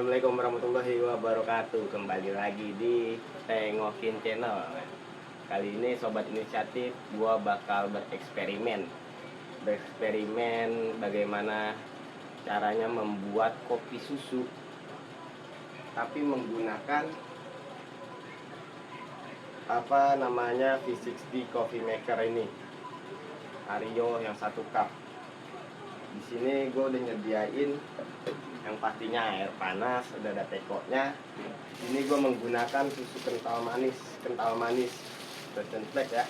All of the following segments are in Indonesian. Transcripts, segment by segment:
Assalamualaikum warahmatullahi wabarakatuh. Kembali lagi di Tengokin Channel. Kali ini sobat inisiatif, gua bakal bereksperimen bagaimana caranya membuat kopi susu, tapi menggunakan V60 Coffee Maker ini, Ario yang 1 cup. Di sini gue udah nyediain yang pastinya air panas, udah ada tekonya. Ini gue menggunakan susu kental manis Frozen Black ya,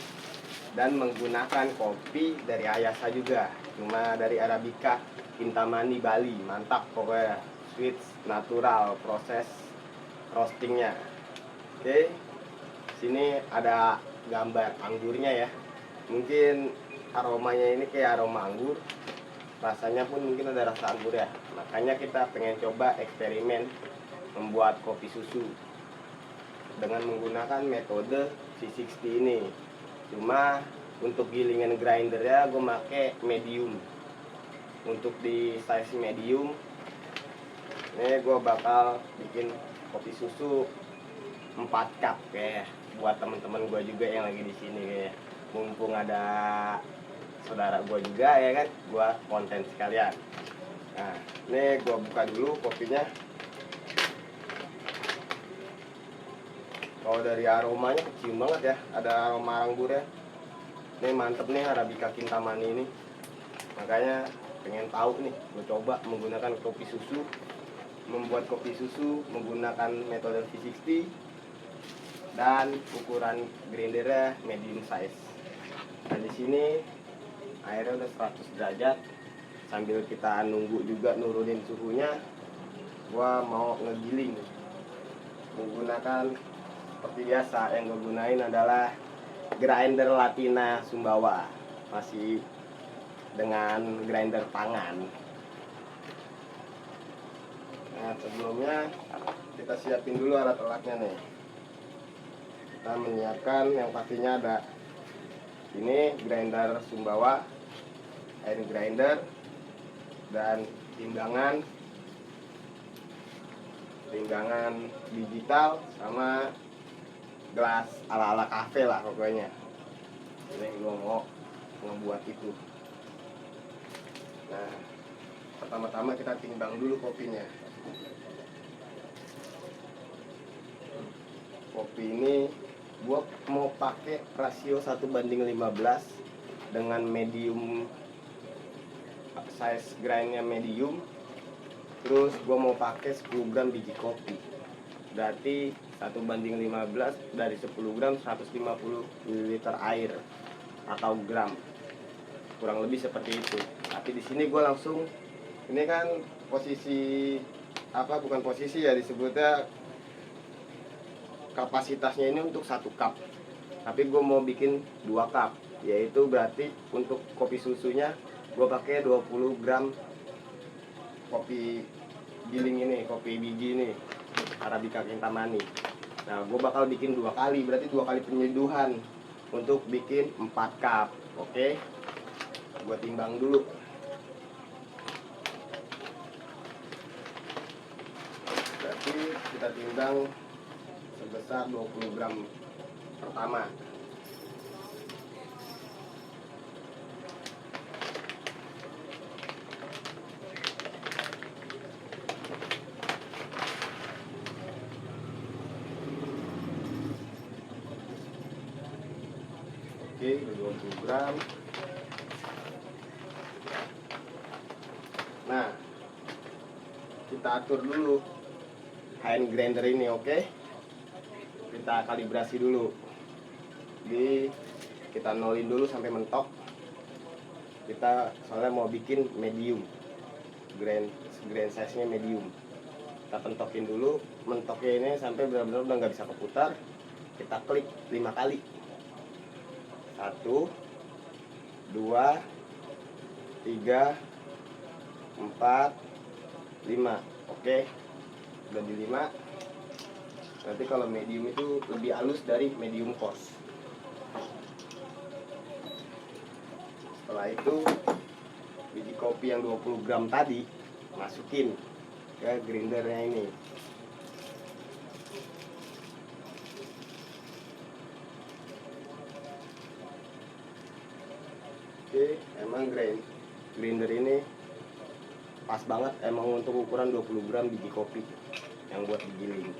dan menggunakan kopi dari Ayasa juga, cuma dari Arabica Kintamani Bali. Mantap pokoknya, sweet natural proses roastingnya. Oke, sini ada gambar anggurnya ya, mungkin aromanya ini kayak aroma anggur, rasanya pun mungkin ada rasa anggur ya. Makanya kita pengen coba eksperimen membuat kopi susu dengan menggunakan metode V60 ini. Cuma untuk gilingan grindernya gue pakai medium. Untuk di size medium ini gue bakal bikin kopi susu 4 cup kayak buat temen-temen gue juga yang lagi di sini kayak. Mumpung ada saudara gue juga ya kan, gue konten sekalian. Nah, ini gue buka dulu kopinya. Kalau dari aromanya kecium banget ya, ada aroma anggurnya. Ini mantep nih Arabica Kintamani ini. Makanya pengen tahu nih, gue coba menggunakan kopi susu, membuat kopi susu menggunakan metode V60 dan ukuran grindernya medium size. Nah, di sini airnya udah 100 derajat. Sambil kita nunggu juga nurunin suhunya, gua mau ngegiling menggunakan seperti biasa. Yang gue gunain adalah grinder Latina Sumbawa, masih dengan grinder tangan. Nah, sebelumnya kita siapin dulu alat-alatnya nih. Kita menyiapkan yang pastinya ada ini grinder Sumbawa, air grinder, dan timbangan digital sama gelas ala-ala kafe lah pokoknya. Ini gue mau ngebuat itu. Nah, pertama-tama kita timbang dulu kopinya. Kopi ini gue mau pakai rasio 1:15 dengan medium size grindnya medium. Terus gue mau pakai 10 gram biji kopi, berarti 1:15 dari 10 gram 150 ml air atau gram, kurang lebih seperti itu. Tapi di sini gue langsung, ini kan posisi bukan posisi ya, disebutnya kapasitasnya ini untuk 1 cup, tapi gue mau bikin 2 cup, yaitu berarti untuk kopi susunya gue pakai 20 gram kopi giling ini, kopi biji ini Arabica Kintamani. Nah, gue bakal bikin 2 kali, berarti 2 kali penyeduhan untuk bikin 4 cup. Oke, gue timbang dulu. Berarti kita timbang sebesar 20 gram pertama. Oke, 20 gram. Nah, kita atur dulu hand grinder ini, oke? Kita kalibrasi dulu. Kita nolin dulu sampai mentok. Kita soalnya mau bikin medium, grind size-nya medium. Kita pentokin dulu, mentoknya ini sampai benar-benar udah nggak bisa keputar. Kita klik 5 kali. 1, 2, 3, 4, 5. Oke, udah di 5. Nanti kalau medium itu lebih halus dari medium coarse. Setelah itu biji kopi yang 20 gram tadi masukin. ke grindernya ini. Oke, emang grinder ini pas banget emang untuk ukuran 20 gram biji kopi yang buat digiling.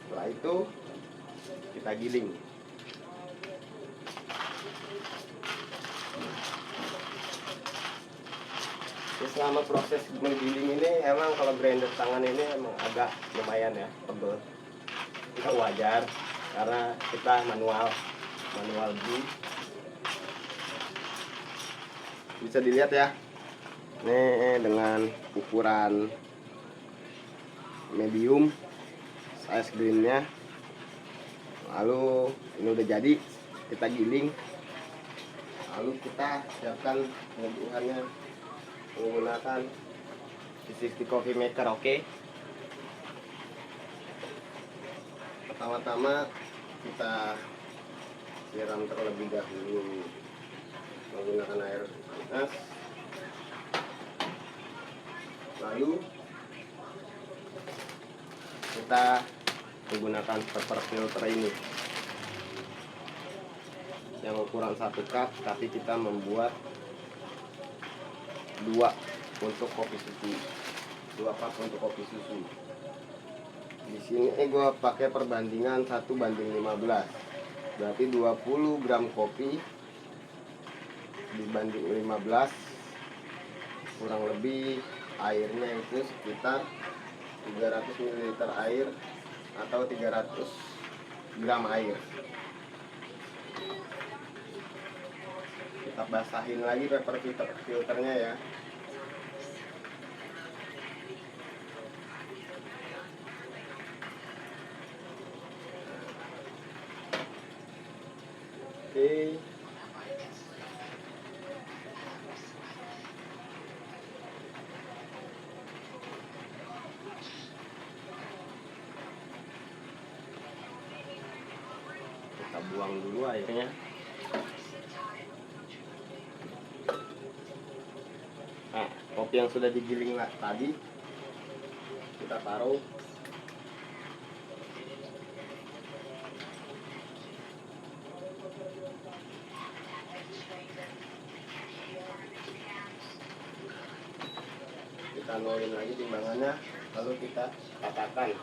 Setelah itu kita giling. Selama proses menggiling ini emang kalau grinder tangan ini emang agak lumayan ya tebel. Itu wajar karena kita manual blend. Bisa dilihat ya, nih dengan ukuran medium size grindnya. Lalu ini udah jadi, kita giling. Lalu kita siapkan pengukurannya menggunakan 360 coffee maker. Oke. Pertama-tama kita siram terlebih dahulu menggunakan air panas. Lalu kita menggunakan pepper filter ini yang ukuran 1 cup, tapi kita membuat 2 untuk kopi susu, 2 cup untuk kopi susu. Di sini gue pakai perbandingan 1:15, berarti 20 gram kopi dibanding 15, kurang lebih airnya itu sekitar 300 ml air atau 300 gram air. Kita basahin lagi paper filternya ya. Oke. Kita buang dulu airnya. Nah, kopi yang sudah digiling tadi kita taruh. Kita nolin lagi timbangannya, lalu kita katakan.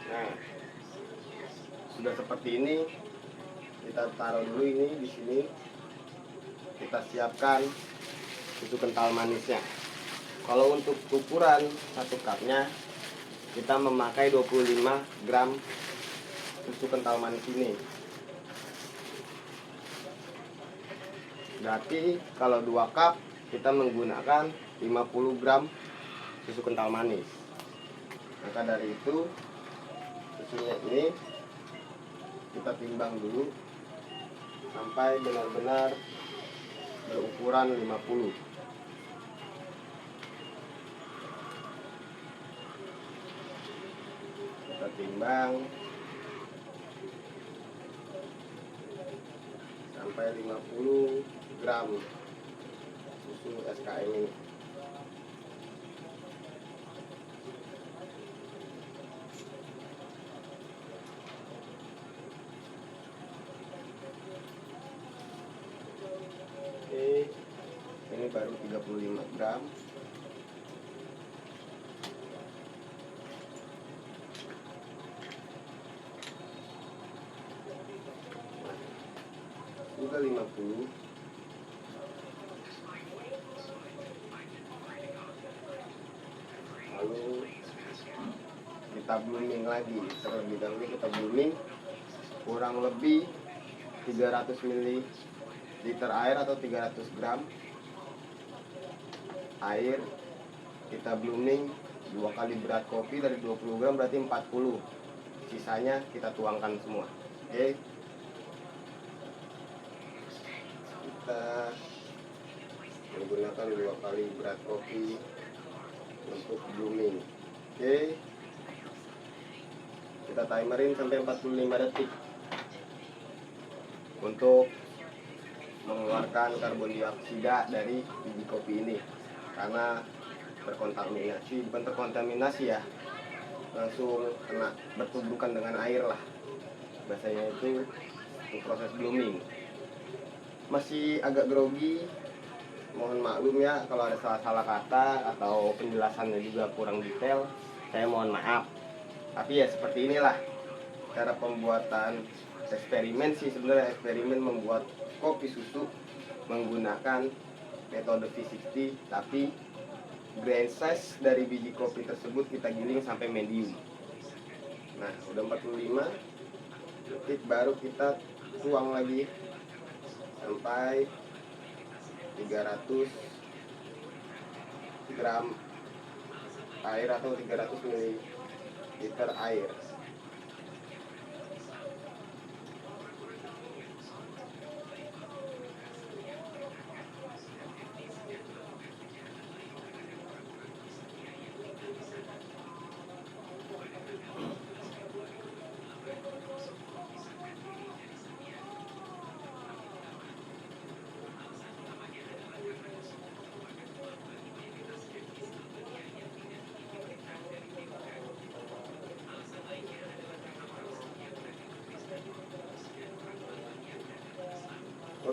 Nah, sudah seperti ini. Kita taruh dulu ini di sini. Kita siapkan susu kental manisnya. Kalau untuk ukuran 1 cupnya kita memakai 25 gram susu kental manis ini. Berarti kalau 2 cup kita menggunakan 50 gram susu kental manis. Maka dari itu susunya ini kita timbang dulu sampai benar-benar berukuran 50. Kita timbang sampai 50 gram susu SKM ini. Oke, ini baru 35 gram. Sudah 50. Lalu kita blooming lagi. Terlebih dahulu kita blooming kurang lebih 300 ml air atau 300 gram air. Kita blooming 2 kali berat kopi dari 20 gram berarti 40. Sisanya kita tuangkan semua. Oke. Kita menggunakan 2 kali berat kopi untuk blooming. Oke. Kita timerin sampai 45 detik untuk mengeluarkan karbon dioksida dari biji kopi ini karena terkontaminasi, bukan terkontaminasi ya, langsung kena bertumbukan dengan air lah, biasanya itu proses blooming. Masih agak grogi, mohon maklum ya kalau ada salah-salah kata atau penjelasannya juga kurang detail, saya mohon maaf. Tapi ya seperti inilah cara pembuatan eksperimen sih, sebenarnya eksperimen membuat kopi susu menggunakan metode V60, tapi grain size dari biji kopi tersebut kita giling sampai medium. Nah, udah 45 detik, baru kita tuang lagi sampai 300 gram air atau 300 ml air.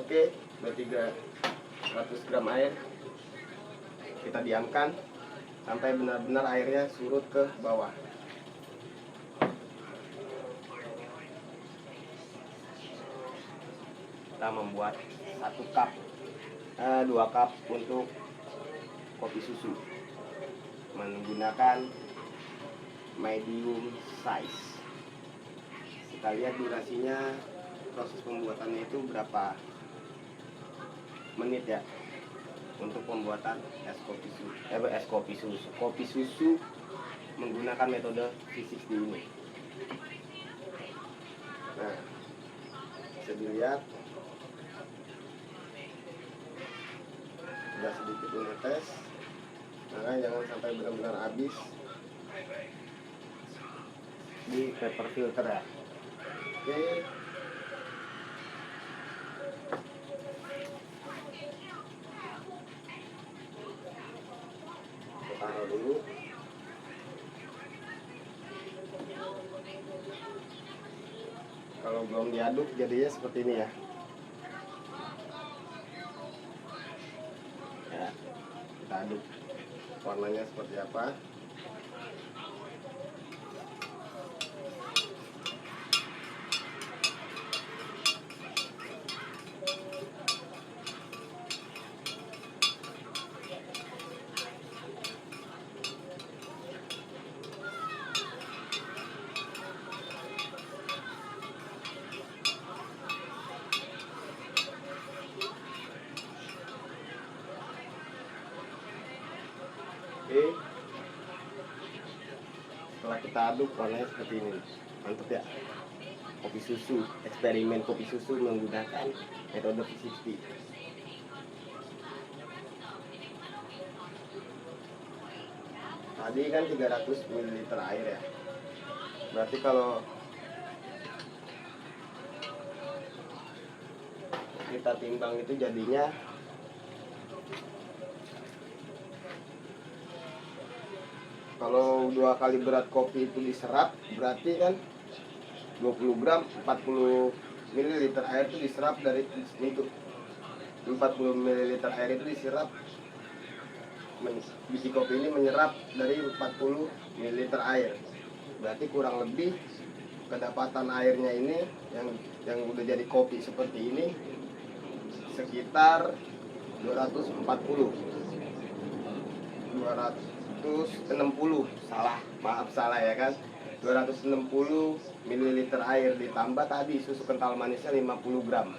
Oke, berarti 300 gram air kita diamkan sampai benar-benar airnya surut ke bawah. Kita membuat 1 cup, 2 cup untuk kopi susu menggunakan medium size. Kita lihat durasinya, proses pembuatannya itu berapa menit ya untuk pembuatan kopi susu menggunakan metode V60 ini. Nah, bisa dilihat sudah sedikit menetes, nah jangan sampai benar-benar habis di paper filter ya. Oke, taruh dulu. Kalau belum diaduk jadinya seperti ini ya. Ya, kita aduk warnanya seperti apa. Oke, setelah kita aduk warnanya seperti ini, mantap ya. Kopi susu, eksperimen kopi susu menggunakan metode V60. Tadi kan 300 ml air ya, berarti kalau kita timbang itu jadinya kalau 2 kali berat kopi itu diserap, berarti kan 20 gram 40 ml air itu diserap dari itu. 40 ml air itu diserap, biji kopi ini menyerap dari 40 ml air. Berarti kurang lebih kedapatan airnya ini yang udah jadi kopi seperti ini sekitar 260 salah ya kan, 260 ml air ditambah tadi susu kental manisnya 50 gram,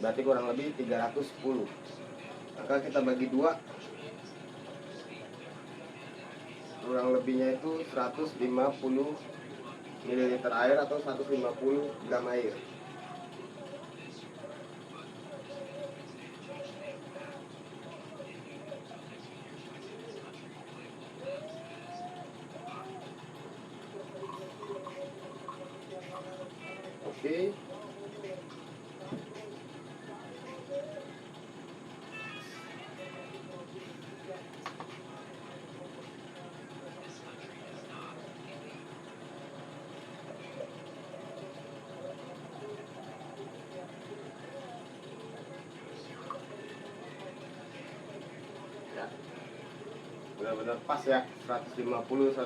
berarti kurang lebih 310. Maka kita bagi 2, kurang lebihnya itu 150 ml air atau 150 gram air. Oke, benar-benar pas ya, 150 155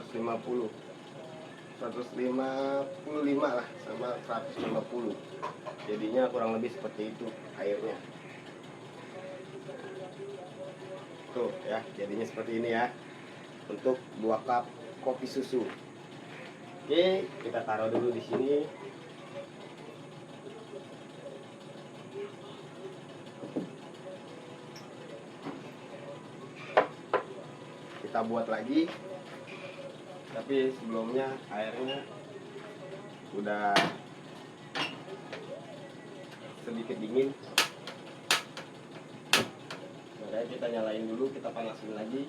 lah sama 150. Jadinya kurang lebih seperti itu airnya. Tuh ya, jadinya seperti ini ya untuk 2 cup kopi susu. Oke, kita taruh dulu di sini. Kita buat lagi, tapi sebelumnya airnya udah sedikit dingin. Makanya kita nyalain dulu, kita panasin lagi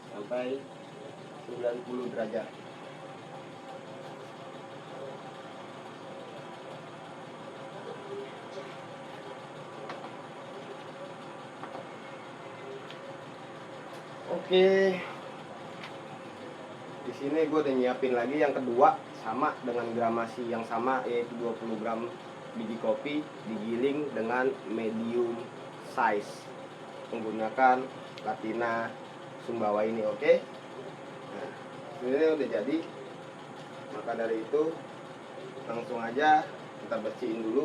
sampai 90 derajat. Oke, di sini gue udah nyiapin lagi yang kedua, sama dengan gramasi yang sama, yaitu 20 gram biji kopi digiling dengan medium size menggunakan Latina Sumbawa ini. Oke, nah ini udah jadi. Maka dari itu langsung aja kita bersihin dulu.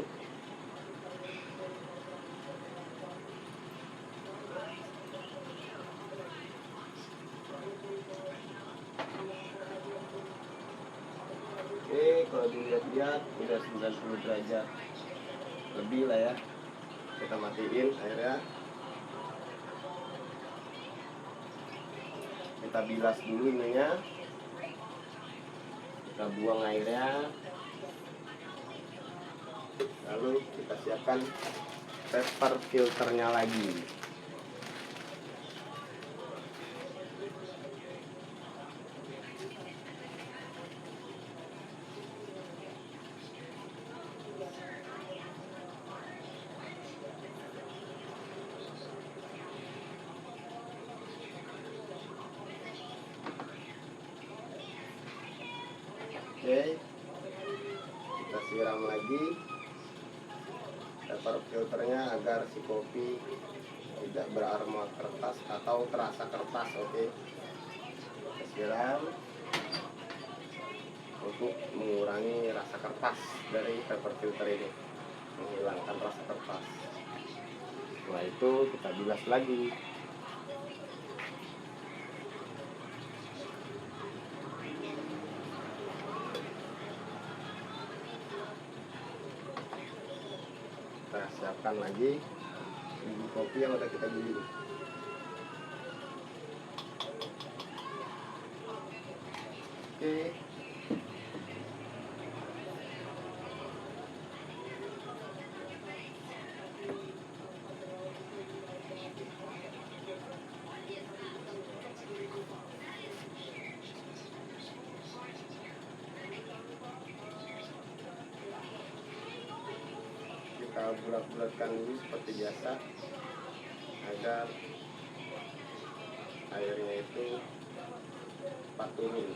Oke, kalau dilihat-lihat udah 90 derajat lebih lah ya. Kita matiin airnya. Kita bilas dulu ininya. Kita buang airnya. Lalu kita siapkan paper filternya lagi. Oke, kita siram lagi paper filternya agar si kopi tidak beraroma kertas atau terasa kertas. Oke, kita siram untuk mengurangi rasa kertas dari paper filter ini, menghilangkan rasa kertas. Setelah itu kita bilas lagi. Kita siapkan lagi biji kopi yang udah kita giling. Oke, kita bulat-bulatkan dulu seperti biasa agar airnya itu patuhin.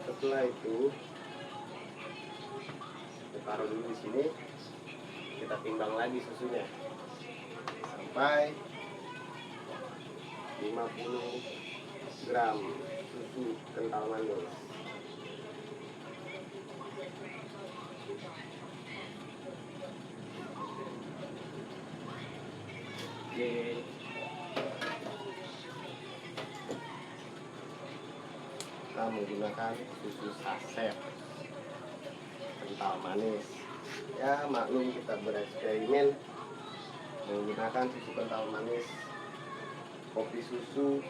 Setelah itu kita taruh dulu di sini, kita timbang lagi susunya sampai 50 gram susu kental manis. Oke, kita menggunakan susu saset kental manis. Ya maklum, kita bereksperimen menggunakan susu kental manis kopi susu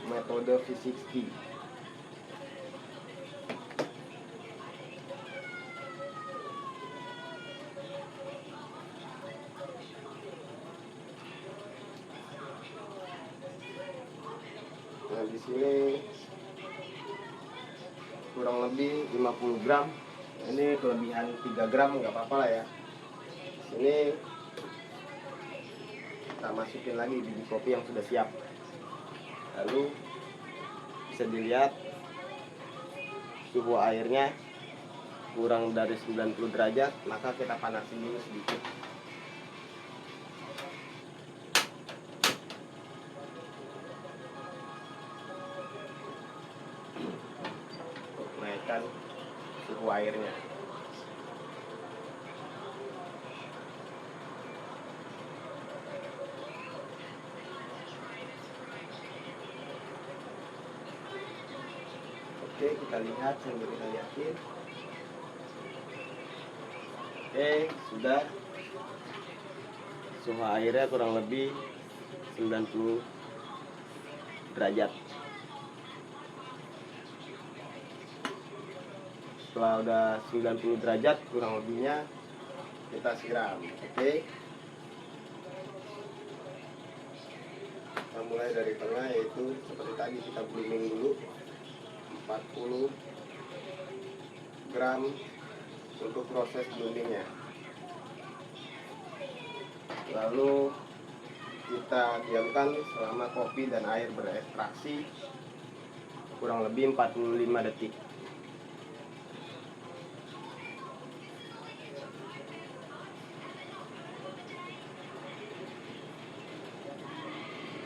metode V60. Nah, di sini kurang lebih 50 gram. Ini kelebihan 3 gram, nggak apa-apa lah ya. Sini kita masukin lagi biji kopi yang sudah siap. Lalu bisa dilihat suhu airnya kurang dari 90 derajat, maka kita panasin dulu sedikit menstabilkan suhu airnya. Oke, kita lihat sambil kita lihatin. Oke, sudah. Suhu airnya kurang lebih 90 derajat. Setelah udah 90 derajat kurang lebihnya, kita siram. Oke, kita mulai dari tengah, yaitu seperti tadi kita blooming dulu 40 gram untuk proses bloomingnya. Lalu kita diamkan selama kopi dan air berekstraksi kurang lebih 45 detik.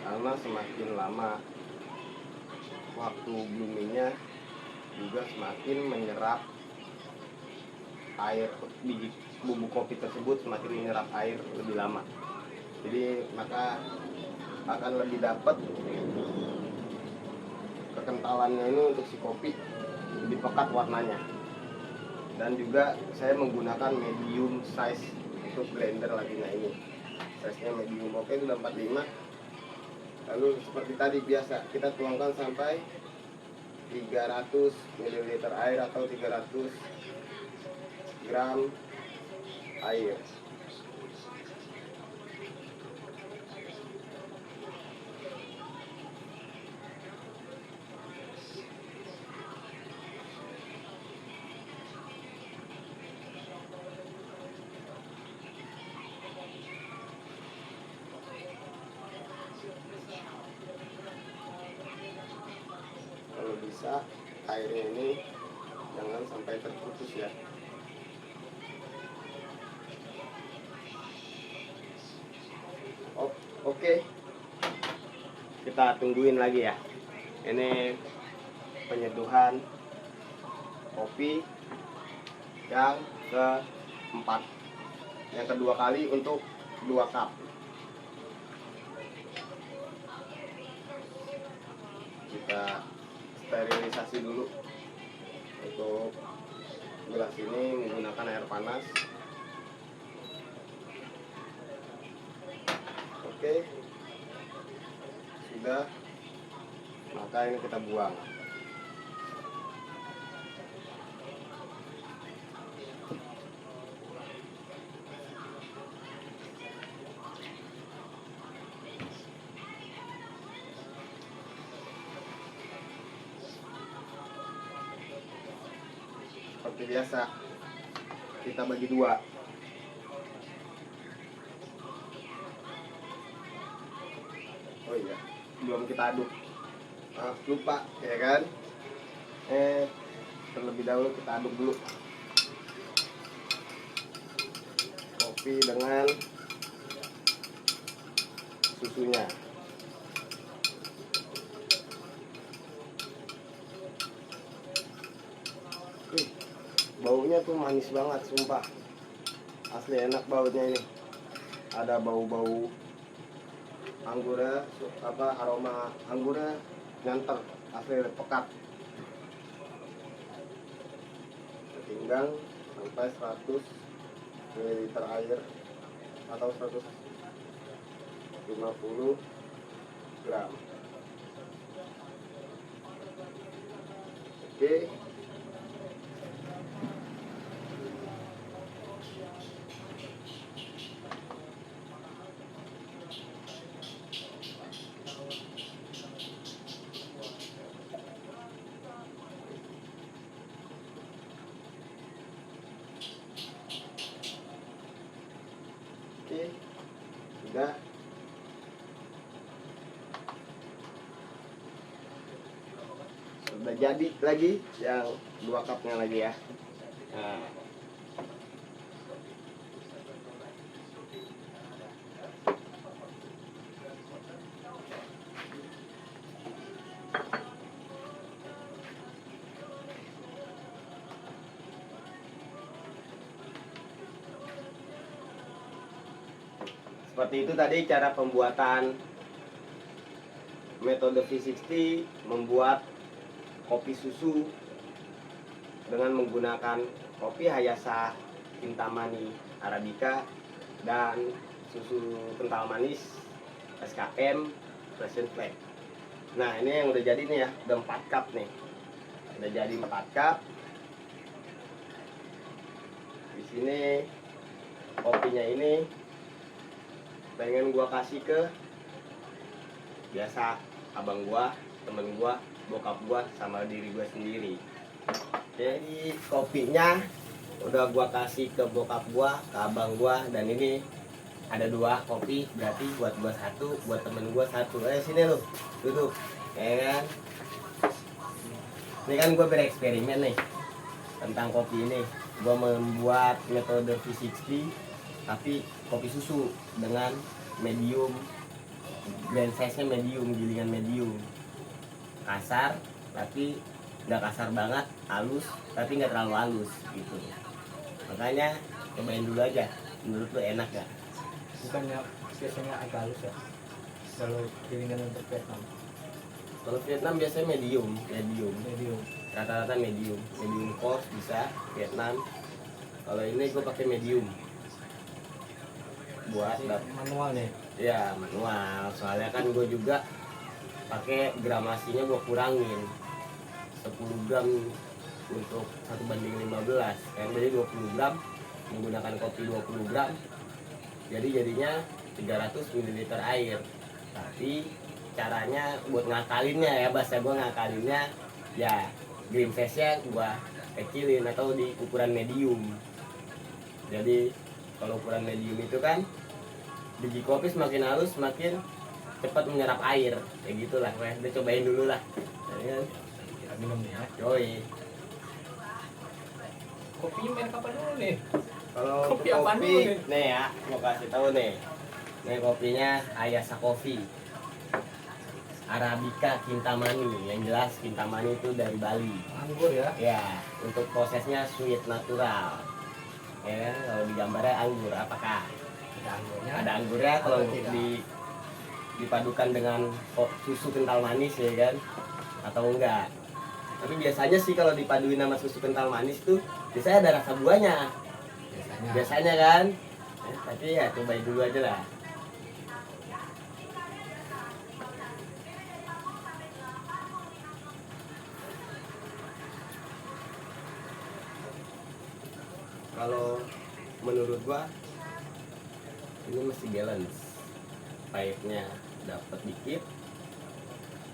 Karena semakin lama waktu bloomingnya, juga semakin menyerap air, biji bubuk kopi tersebut semakin menyerap air lebih lama. Jadi maka akan lebih dapat kekentalannya ini untuk si kopi, lebih pekat warnanya. Dan juga saya menggunakan medium size untuk blender laginya ini. Size-nya medium. Oke, sudah 45. Lalu seperti tadi biasa kita tuangkan sampai 300 ml air atau 300 gram air. Kalau bisa airnya ini jangan sampai terputus ya. Oke, kita tungguin lagi ya. Ini penyeduhan kopi yang keempat, yang kedua kali untuk 2 cup. Kita sterilisasi dulu. Untuk gelas ini menggunakan air panas. Oke, sudah, maka ini kita buang. Seperti biasa, kita bagi 2. Oh iya, belum kita aduk. Lupa ya kan? Terlebih dahulu kita aduk dulu kopi dengan susunya. Baunya tuh manis banget, sumpah. Asli enak baunya ini. Ada bau-bau anggurnya, aroma anggurnya nyanter, asli pekat. Pinggang sampai 100 ml air atau 150 gram. Oke. Oke, sudah. Sudah jadi lagi yang 2 cupnya lagi ya. Nah, Seperti itu tadi cara pembuatan metode V60 membuat kopi susu dengan menggunakan kopi Hayasa Kintamani Arabica dan susu kental manis SKM Freshen Flake. Nah, ini yang udah jadi nih ya, udah 4 cup nih. Udah jadi 4 cup. Di sini kopinya ini pengen gua kasih ke biasa abang gua, temen gua, bokap gua, sama diri gua sendiri. Jadi kopinya udah gua kasih ke bokap gua, ke abang gua, dan ini ada 2 kopi, berarti buat gua 1, buat temen gua 1. Sini lu, duduk, ya kan? Ini kan gua bereksperimen nih tentang kopi ini. Gua membuat metode V60 tapi kopi susu dengan medium, blend size-nya medium, gilingan medium, kasar tapi nggak kasar banget, halus tapi nggak terlalu halus gitu. Makanya cobain dulu aja, menurut lu enak gak? Bukannya biasanya agak halus ya kalau gilingan untuk Vietnam? Kalau Vietnam biasanya medium, Medium. rata-rata medium coarse bisa Vietnam. Kalau ini gue pakai medium buat Manual nih. ya manual, soalnya kan gue juga pakai gramasinya gue kurangin 10 gram untuk 1:15, yang jadi 20 gram menggunakan kopi 20 gram, jadi jadinya 300 ml air. Tapi caranya buat ngakalinnya ya, bahasa gue ngakalinnya ya green size-nya gue kecilin atau di ukuran medium. Jadi kalau ukuran medium itu kan biji kopi semakin halus semakin cepat menyerap air, kayak gitulah. Udah cobain dulu lah ya, Kita minum ya. yoi. Kopinya merek apa dulu nih? Kalau Kopi untuk apaan kopi dulu nih? nih ya, mau kasih tahu nih. Nih kopinya Hayasa Coffee Arabica Kintamani. Yang jelas Kintamani itu dari Bali. Anggur ya. Ya, untuk prosesnya sweet natural. Ya, kan? Kalau di gambarnya anggur, apakah Ada anggurnya. ada anggurnya? Kalau Atau tidak? dipadukan dengan susu kental manis ya kan, atau enggak? Tapi biasanya sih kalau dipaduin sama susu kental manis tuh biasanya ada rasa buahnya. Biasanya kan, tapi ya cobain dulu aja lah. Kalau menurut gua ini masih balance, pahitnya dapat dikit,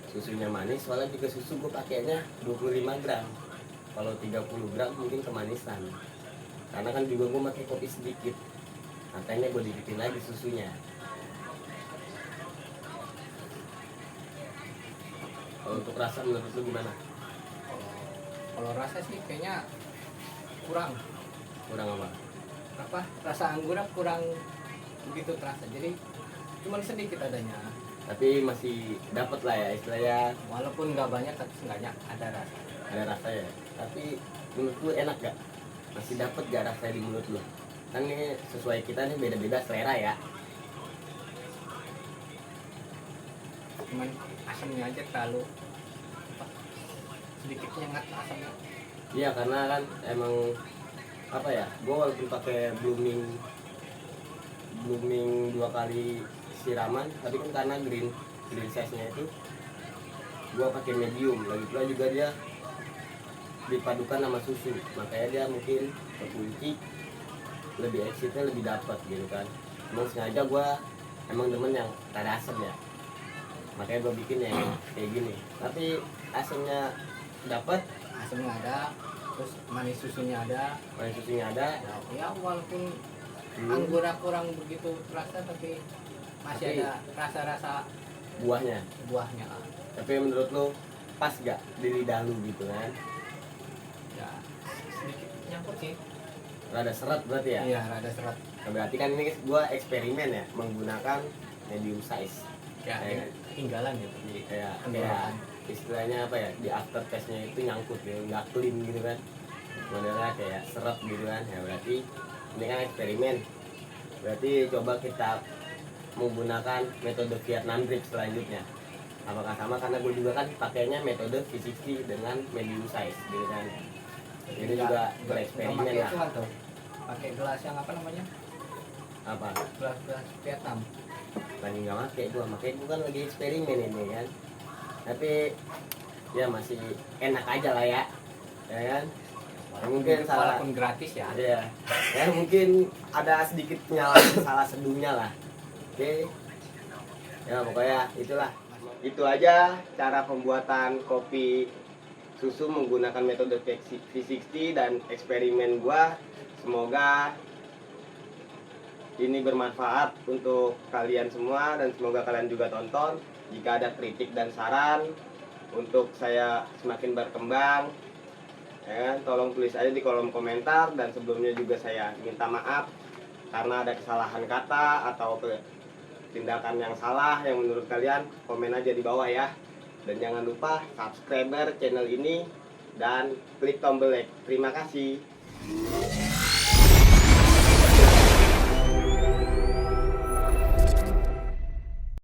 susunya manis. Soalnya juga susu gua pakainya 25 gram, kalau 30 gram mungkin kemanisan. Karena kan juga gue pakai kopi sedikit, makanya gue dibikin lagi susunya. Kalau untuk rasa menurut lu gimana? Kalau rasa sih kayaknya kurang Kurang apa? rasa anggurnya kurang begitu terasa, jadi cuma sedikit adanya, Tapi masih dapat lah ya istilahnya, walaupun nggak banyak tapi seenggaknya ada rasa. ada rasa ya. Tapi menurut lu enak gak? Masih dapat gak rasanya di mulut lu? Kan ini sesuai kita nih, beda-beda selera ya. Cuman asamnya aja terlalu apa, sedikit nyengat asamnya. Iya, karena kan emang apa ya, gue walaupun pakai blooming 2 kali siraman, tapi kan karena green size nya itu gue pakai medium, lagi pula juga dia dipadukan sama susu, makanya dia mungkin kekunci lebih excitnya lebih dapat gitu kan. Emang sengaja gue emang demen yang ada asam ya, makanya gue bikin yang kayak gini. Tapi asamnya dapat, Asamnya ada, terus manis susunya ada. manis susunya ada. Ya walaupun anggurnya kurang begitu terasa, tapi masih Tapi ada rasa-rasa buahnya. buahnya. Tapi menurut lo pas gak di lidah lu gitu kan? Ya sedikit nyangkut sih. Rada seret berarti ya? Iya, rada serat. Nah, berarti kan ini gua eksperimen ya, menggunakan medium size. Ya, Kayak tinggalan gitu. Jadi kayak tenggorokan. istilahnya apa ya, di after taste nya itu nyangkut gitu, nggak clean gitu kan, modelnya kayak seret gitu kan. Ya berarti ini kan eksperimen, berarti coba kita menggunakan metode Vietnam drip selanjutnya. Apakah sama? Karena gue juga kan pakainya metode V60 dengan medium size gitu kan. Jadi juga bereksperimen pakai lah. itu atau pakai gelas yang apa namanya? Apa? Gelas Vietnam. Lagi nggak pakai gue, makanya gue kan lagi eksperimen ini kan. Tapi ya masih enak aja lah ya kan. Mungkin salah, Walaupun gratis ya. ya mungkin ada sedikit salah seduhnya lah. Oke, ya pokoknya itulah. Itu aja cara pembuatan kopi susu menggunakan metode V60 dan eksperimen gua. Semoga ini bermanfaat untuk kalian semua dan semoga kalian juga tonton. Jika ada kritik dan saran untuk saya semakin berkembang, ya, tolong tulis aja di kolom komentar. Dan sebelumnya juga saya minta maaf karena ada kesalahan kata atau tindakan yang salah yang menurut kalian, komen aja di bawah ya. Dan jangan lupa subscriber channel ini dan klik tombol like. Terima kasih.